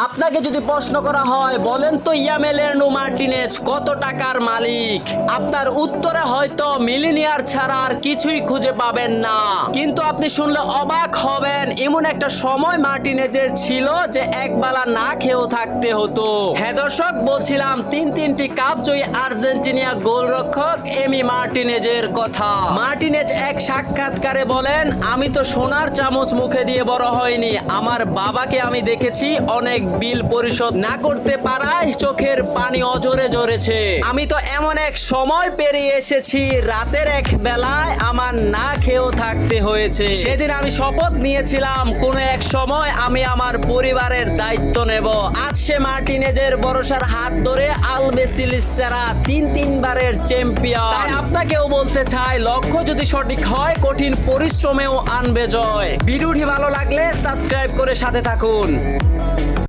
আপনাকে যদি প্রশ্ন করা হয় বলেন তো ইয়ামেলেরনো মার্টিনেজ কত টাকার মালিক, আপনার উত্তরে হয়তো মিলিনিয়ার ছাড়া আর কিছুই খুঁজে পাবেন না। কিন্তু আপনি শুনলে অবাক হবেন, এমন একটা সময় মার্টিনেজের ছিল যে একবেলা না খেয়েও থাকতে হতো। হ্যাঁ দর্শক, বলছিলাম তিনটি কাপ জয়ী আর্জেন্টিনা গোলরক্ষক এমি মার্টিনেজের কথা। মার্টিনেজ এক সাক্ষাৎকারে বলেন, আমি তো সোনার চামচ মুখে দিয়ে বড় হয়নি, আমার বাবাকে আমি দেখেছি অনেক বিল পরিশোধ না করতে পারায় চোখের পানি অজরে ঝরেছে। আমি তো এমন এক সময় পেরিয়ে এসেছি, রাতের এক বেলায় আমার না খেয়েও থাকতে হয়েছে। সেদিন আমি শপথ নিয়েছিলাম কোনো এক সময় আমি আমার পরিবারের দায়িত্ব নেব। আজ সে মার্টিনেজের ভরসার হাত ধরে আলবেসিলিস্তারা তিনবারের চ্যাম্পিয়ন। তাই আপনাকেও বলতে চাই, লক্ষ্য যদি সঠিক হয় কঠিন পরিশ্রমেও আনবে জয়। ভিডিওটি ভালো লাগলে সাবস্ক্রাইব করে সাথে থাকুন।